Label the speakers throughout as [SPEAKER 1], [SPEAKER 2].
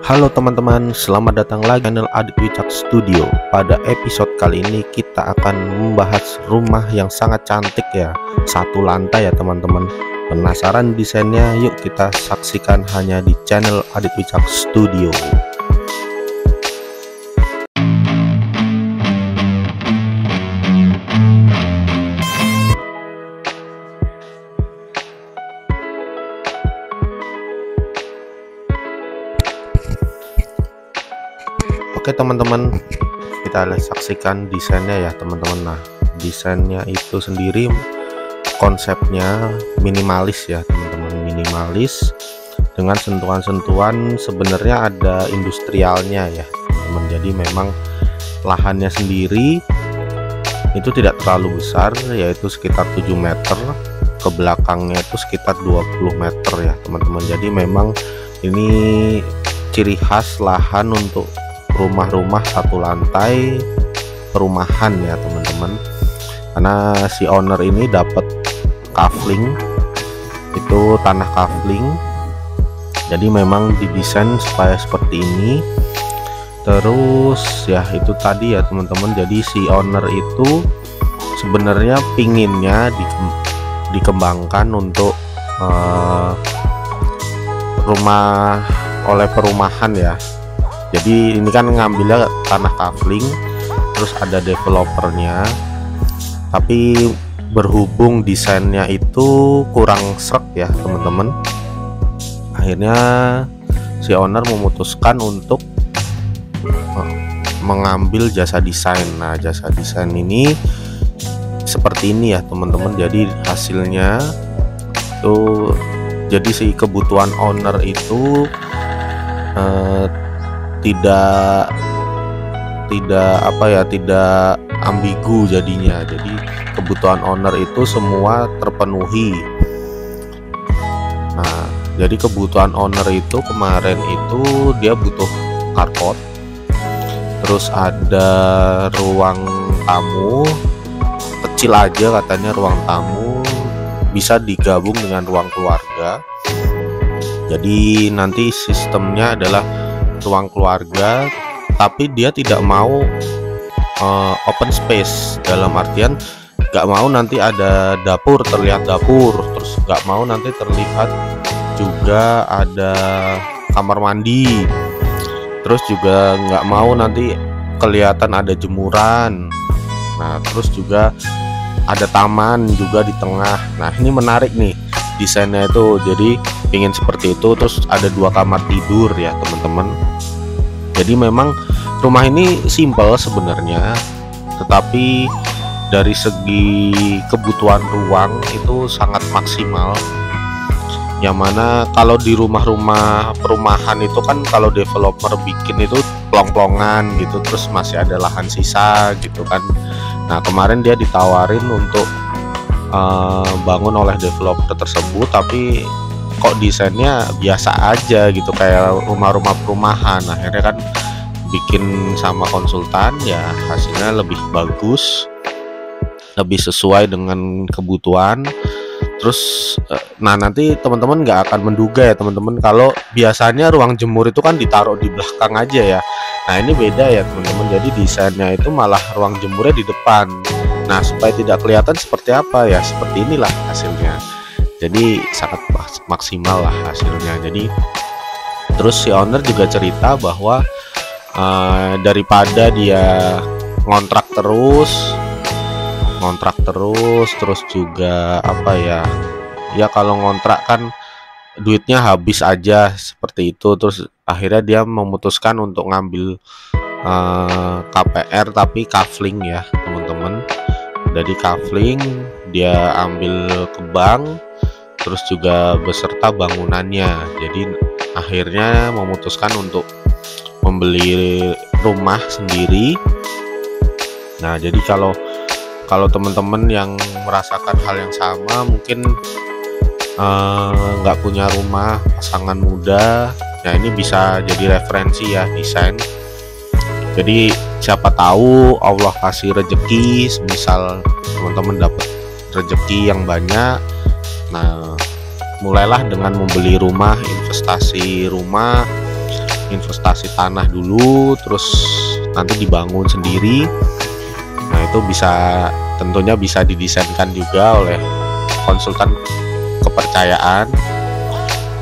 [SPEAKER 1] Halo teman-teman, selamat datang lagi di channel Adit Wicak Studio. Pada episode kali ini kita akan membahas rumah yang sangat cantik ya, satu lantai ya teman-teman. Penasaran desainnya? Yuk kita saksikan hanya di channel Adit Wicak Studio. Oke teman-teman, kita saksikan desainnya ya teman-teman. Nah, desainnya itu sendiri konsepnya minimalis ya teman-teman, minimalis dengan sentuhan-sentuhan sebenarnya ada industrialnya ya teman-teman. Jadi memang lahannya sendiri itu tidak terlalu besar, yaitu sekitar 7 meter, ke belakangnya itu sekitar 20 meter ya teman-teman. Jadi memang ini ciri khas lahan untuk rumah-rumah satu lantai perumahan ya teman-teman, karena si owner ini dapat kafling, itu tanah kafling, jadi memang didesain supaya seperti ini. Terus ya itu tadi ya teman-teman, jadi si owner itu sebenarnya pinginnya dikembangkan untuk rumah oleh perumahan ya. Jadi ini kan ngambilnya tanah kafling, terus ada developernya, tapi berhubung desainnya itu kurang srek ya teman-teman, akhirnya si owner memutuskan untuk mengambil jasa desain. Nah, jasa desain ini seperti ini ya teman-teman. Jadi hasilnya tuh, jadi si kebutuhan owner itu tidak ambigu jadinya. Jadi kebutuhan owner itu semua terpenuhi. Nah, jadi kebutuhan owner itu kemarin itu dia butuh carport, terus ada ruang tamu kecil aja katanya, ruang tamu bisa digabung dengan ruang keluarga. Jadi nanti sistemnya adalah ruang keluarga, tapi dia tidak mau open space, dalam artian nggak mau nanti ada dapur, terlihat dapur, terus nggak mau nanti terlihat juga ada kamar mandi, terus juga nggak mau nanti kelihatan ada jemuran. Nah, terus juga ada taman juga di tengah. Nah, ini menarik nih desainnya itu, jadi ingin seperti itu. Terus ada 2 kamar tidur ya teman-teman. Jadi memang rumah ini simple sebenarnya, tetapi dari segi kebutuhan ruang itu sangat maksimal. Yang mana kalau di rumah-rumah perumahan itu kan kalau developer bikin itu plong-plongan gitu, terus masih ada lahan sisa gitu kan. Nah, kemarin dia ditawarin untuk bangun oleh developer tersebut, tapi kok desainnya biasa aja gitu kayak rumah-rumah perumahan. Akhirnya kan bikin sama konsultan ya, hasilnya lebih bagus, lebih sesuai dengan kebutuhan. Terus nah nanti teman-teman nggak akan menduga ya teman-teman, kalau biasanya ruang jemur itu kan ditaruh di belakang aja ya. Nah, ini beda ya teman-teman, jadi desainnya itu malah ruang jemurnya di depan. Nah, supaya tidak kelihatan seperti apa ya, seperti inilah hasilnya. Jadi sangat maksimal lah hasilnya. Jadi terus si owner juga cerita bahwa daripada dia ngontrak terus juga apa ya, kalau ngontrak kan duitnya habis aja seperti itu. Terus akhirnya dia memutuskan untuk ngambil KPR tapi kafling ya teman-teman. Jadi kafling dia ambil ke bank, terus juga beserta bangunannya. Jadi akhirnya memutuskan untuk membeli rumah sendiri. Nah, jadi kalau teman-teman yang merasakan hal yang sama, mungkin nggak punya rumah, pasangan muda, nah ini bisa jadi referensi ya desain. Jadi siapa tahu Allah kasih rezeki, misal teman-teman dapat rezeki yang banyak. Nah, mulailah dengan membeli rumah, investasi rumah, investasi tanah dulu, terus nanti dibangun sendiri. Nah itu tentunya bisa didesainkan juga oleh konsultan kepercayaan.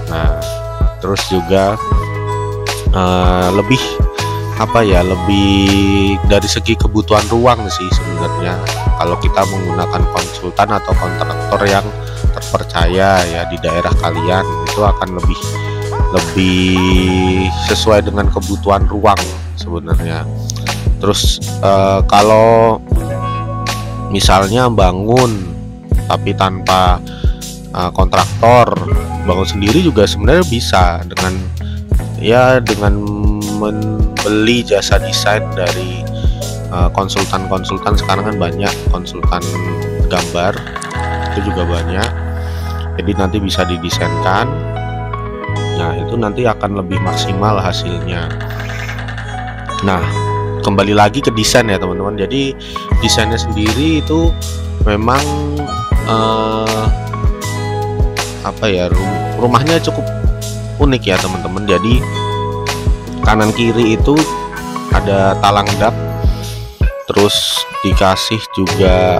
[SPEAKER 1] Nah terus juga lebih dari segi kebutuhan ruang sih sebenarnya, kalau kita menggunakan konsultan atau kontraktor yang terpercaya ya di daerah kalian, itu akan lebih sesuai dengan kebutuhan ruang sebenarnya. Terus kalau misalnya bangun tapi tanpa kontraktor, bangun sendiri juga sebenarnya bisa dengan membeli jasa desain dari konsultan sekarang kan banyak, konsultan gambar itu juga banyak, jadi nanti bisa didesainkan. Nah itu nanti akan lebih maksimal hasilnya. Nah kembali lagi ke desain ya teman-teman, jadi desainnya sendiri itu memang rumahnya cukup unik ya teman-teman. Jadi kanan kiri itu ada talang dak, terus dikasih juga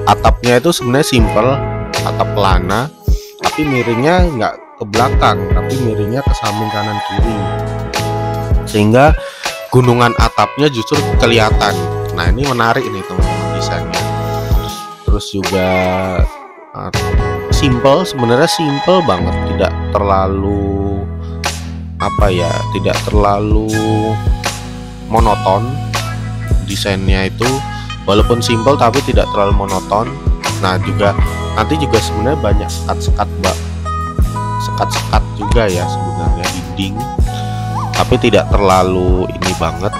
[SPEAKER 1] atapnya itu sebenarnya simple, atap pelana, tapi miringnya nggak ke belakang, tapi miringnya ke samping kanan kiri, sehingga gunungan atapnya justru kelihatan. Nah ini menarik nih teman-teman desainnya. Terus juga sebenarnya simple banget, tidak terlalu monoton desainnya itu, walaupun simple tapi tidak terlalu monoton. Nah nanti juga sebenarnya banyak sekat-sekat juga ya sebenarnya dinding, tapi tidak terlalu ini banget,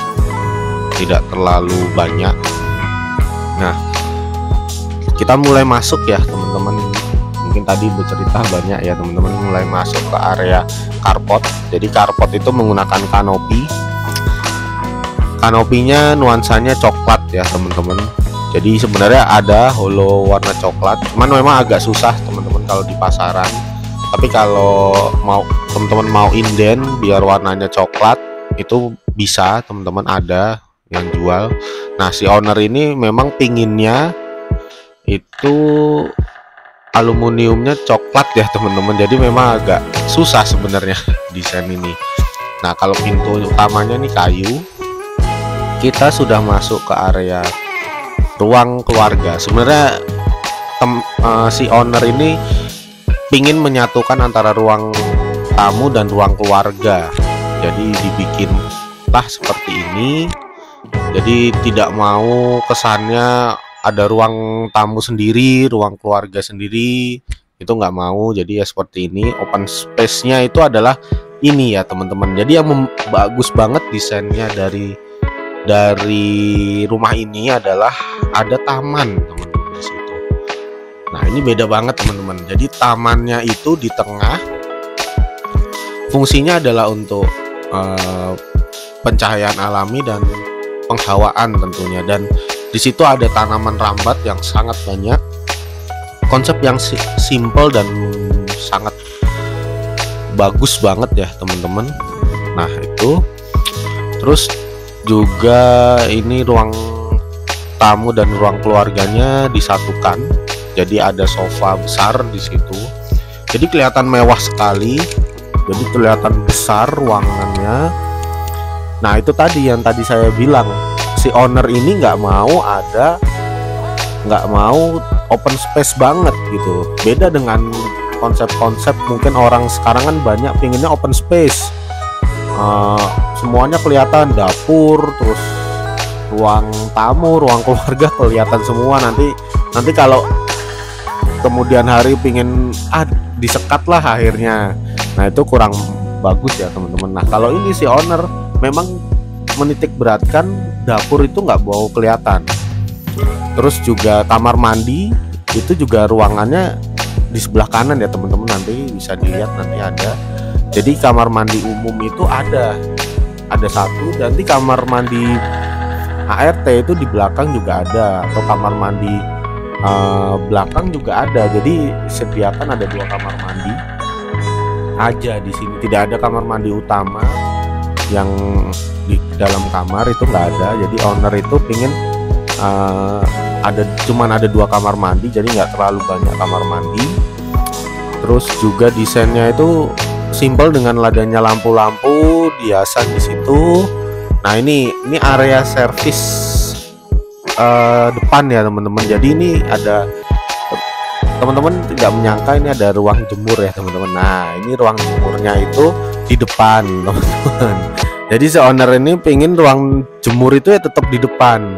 [SPEAKER 1] tidak terlalu banyak. Nah kita mulai masuk ya teman-teman, mungkin tadi bercerita banyak ya teman-teman, mulai masuk ke area carport. Jadi carport itu menggunakan kanopi, kanopinya nuansanya coklat ya teman-teman. Jadi sebenarnya ada holo warna coklat, cuman memang agak susah teman-teman kalau di pasaran. Tapi kalau teman-teman mau inden biar warnanya coklat, itu bisa teman-teman, ada yang jual. Nah si owner ini memang pinginnya itu aluminiumnya coklat ya teman-teman, jadi memang agak susah sebenarnya desain ini. Nah kalau pintu utamanya nih kayu, kita sudah masuk ke area ruang keluarga. Sebenarnya si owner ini pingin menyatukan antara ruang tamu dan ruang keluarga, jadi dibikinlah seperti ini. Jadi tidak mau kesannya ada ruang tamu sendiri, ruang keluarga sendiri, itu nggak mau. Jadi ya seperti ini, open space-nya itu adalah ini ya teman-teman. Jadi yang bagus banget desainnya dari rumah ini adalah ada taman teman-teman di situ. Nah ini beda banget teman-teman. Jadi tamannya itu di tengah, fungsinya adalah untuk pencahayaan alami dan penghawaan tentunya, dan di situ ada tanaman rambat yang sangat banyak. Konsep yang simple dan sangat bagus banget ya teman-teman. Nah itu terus juga ini ruang tamu dan ruang keluarganya disatukan, jadi ada sofa besar di situ, jadi kelihatan mewah sekali, jadi kelihatan besar ruangannya. Nah itu tadi yang tadi saya bilang, si owner ini nggak mau open space banget gitu. Beda dengan konsep-konsep mungkin orang sekarang kan banyak pinginnya open space, semuanya kelihatan, dapur, terus ruang tamu, ruang keluarga kelihatan semua. Nanti kalau kemudian hari pingin disekat lah akhirnya. Nah itu kurang bagus ya teman-teman. Nah kalau ini si owner memang menitik beratkan dapur itu nggak mau kelihatan. Terus juga kamar mandi itu juga ruangannya di sebelah kanan ya teman-teman, nanti bisa dilihat, nanti ada. Jadi kamar mandi umum itu ada satu, nanti kamar mandi ART itu di belakang juga ada, atau kamar mandi belakang juga ada. Jadi sediakan ada 2 kamar mandi aja di sini, tidak ada kamar mandi utama. yang di dalam kamar itu nggak ada. Jadi owner itu pingin cuman ada 2 kamar mandi, jadi nggak terlalu banyak kamar mandi. Terus juga desainnya itu simpel dengan adanya lampu-lampu dihiasan di situ. Nah ini area servis depan ya teman-teman. Jadi ini ada, teman-teman tidak menyangka ini ada ruang jemur ya teman-teman. Nah ini ruang jemurnya itu di depan teman-teman. Jadi si owner ini pengen ruang jemur itu ya tetap di depan.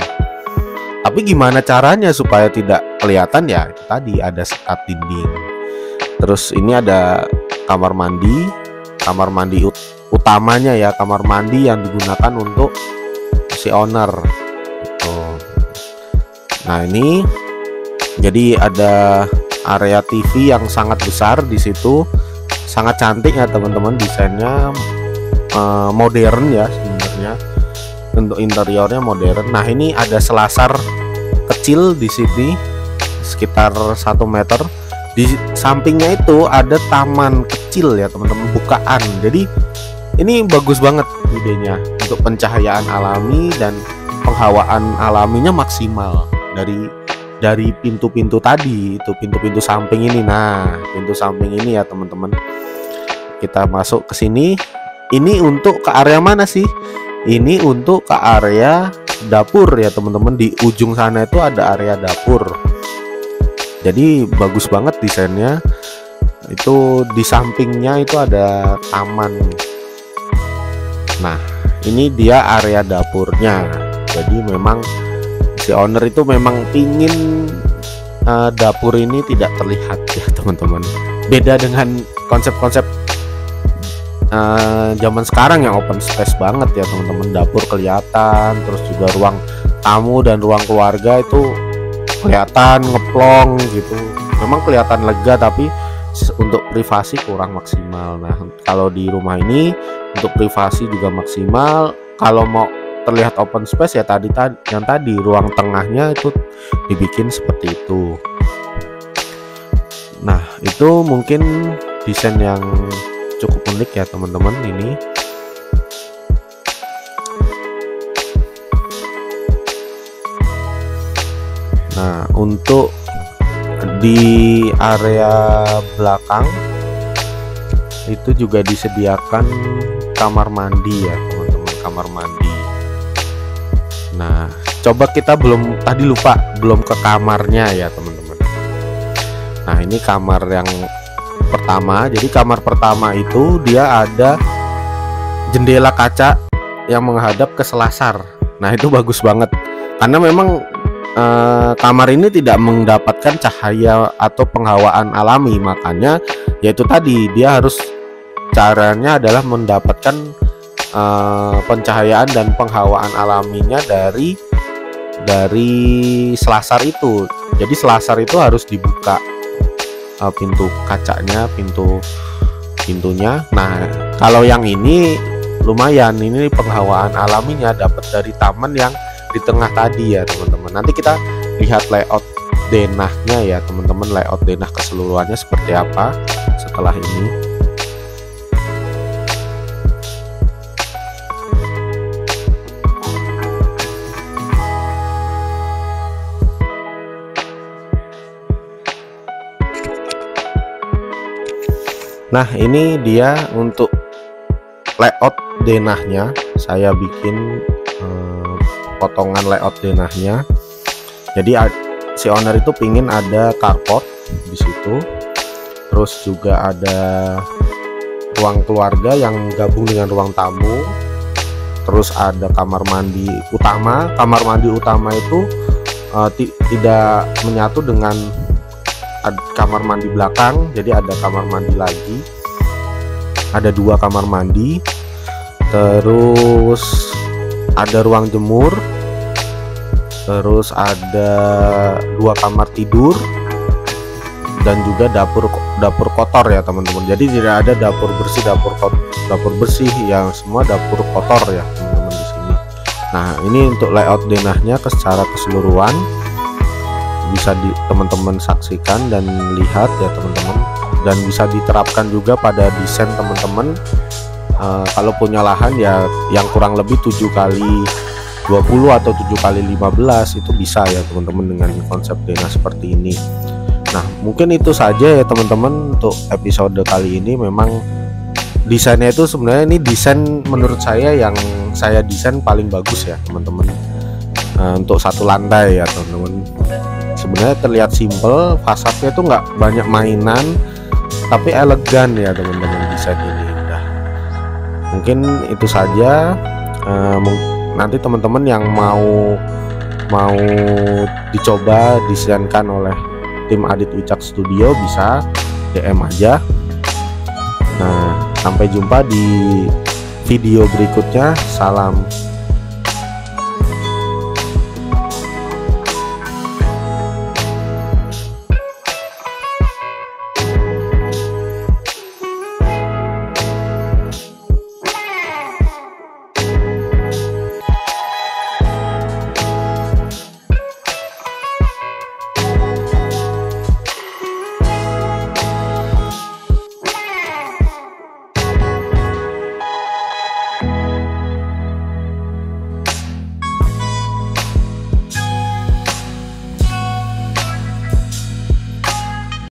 [SPEAKER 1] Tapi gimana caranya supaya tidak kelihatan? Ya itu tadi ada sekat dinding. Terus ini ada kamar mandi utamanya ya, kamar mandi yang digunakan untuk si owner gitu. Nah ini jadi ada area TV yang sangat besar di situ, sangat cantik ya teman-teman, desainnya modern ya sebenarnya, untuk interiornya modern. Nah ini ada selasar kecil di sini sekitar 1 meter. Di sampingnya itu ada taman kecil ya teman-teman, bukaan. Jadi ini bagus banget idenya untuk pencahayaan alami dan penghawaan alaminya maksimal dari pintu-pintu tadi, itu pintu-pintu samping ini. Nah pintu samping ini ya teman-teman, kita masuk ke sini. Ini untuk ke area mana sih? Ini untuk ke area dapur ya teman-teman. Di ujung sana itu ada area dapur. Jadi bagus banget desainnya. Itu di sampingnya itu ada taman. Nah ini dia area dapurnya. Jadi memang si owner itu memang pingin dapur ini tidak terlihat ya teman-teman. Beda dengan konsep-konsep zaman sekarang yang open space banget ya teman-teman. Dapur kelihatan, terus juga ruang tamu dan ruang keluarga itu kelihatan ngeplong gitu. Memang kelihatan lega, tapi untuk privasi kurang maksimal. Nah kalau di rumah ini untuk privasi juga maksimal. Kalau mau terlihat open space ya yang tadi ruang tengahnya itu dibikin seperti itu. Nah itu mungkin desain yang cukup unik ya teman-teman ini. Nah untuk di area belakang itu juga disediakan kamar mandi ya teman-teman, kamar mandi. Nah coba kita belum ke kamarnya ya teman-teman. Nah ini kamar yang pertama. Jadi kamar pertama itu dia ada jendela kaca yang menghadap ke selasar. Nah itu bagus banget karena memang kamar ini tidak mendapatkan cahaya atau penghawaan alami. Makanya yaitu tadi dia harus, caranya adalah mendapatkan pencahayaan dan penghawaan alaminya dari selasar itu. Jadi selasar itu harus dibuka pintu kacanya, pintunya. Nah kalau yang ini lumayan, ini penghawaan alaminya dapat dari taman yang di tengah tadi ya teman-teman. Nanti kita lihat layout denahnya ya teman-teman, layout denah keseluruhannya seperti apa setelah ini. Nah ini dia untuk layout denahnya. Saya bikin potongan layout denahnya. Jadi si owner itu pingin ada carport di situ, terus juga ada ruang keluarga yang gabung dengan ruang tamu, terus ada kamar mandi utama. Kamar mandi utama itu tidak menyatu dengan kamar mandi belakang, jadi ada kamar mandi lagi, ada 2 kamar mandi. Terus ada ruang jemur, terus ada 2 kamar tidur, dan juga dapur kotor ya teman-teman. Jadi tidak ada dapur bersih yang semua dapur kotor ya teman-teman di sini. Nah ini untuk layout denahnya secara keseluruhan bisa teman-teman saksikan dan lihat ya teman-teman, dan bisa diterapkan juga pada desain teman-teman Kalau punya lahan ya yang kurang lebih 7 kali 20 atau 7 kali 15 itu bisa ya teman-teman dengan konsep denah seperti ini. Nah mungkin itu saja ya teman-teman untuk episode kali ini. Memang desainnya itu sebenarnya ini desain menurut saya yang saya desain paling bagus ya teman-teman. Untuk satu lantai ya teman-teman, sebenarnya terlihat simple, fasadnya itu nggak banyak mainan tapi elegan ya teman-teman desain ini. Nah, mungkin itu saja. Nanti teman-teman yang mau dicoba didesainkan oleh tim Adit Wicak Studio bisa DM aja. Nah, sampai jumpa di video berikutnya. Salam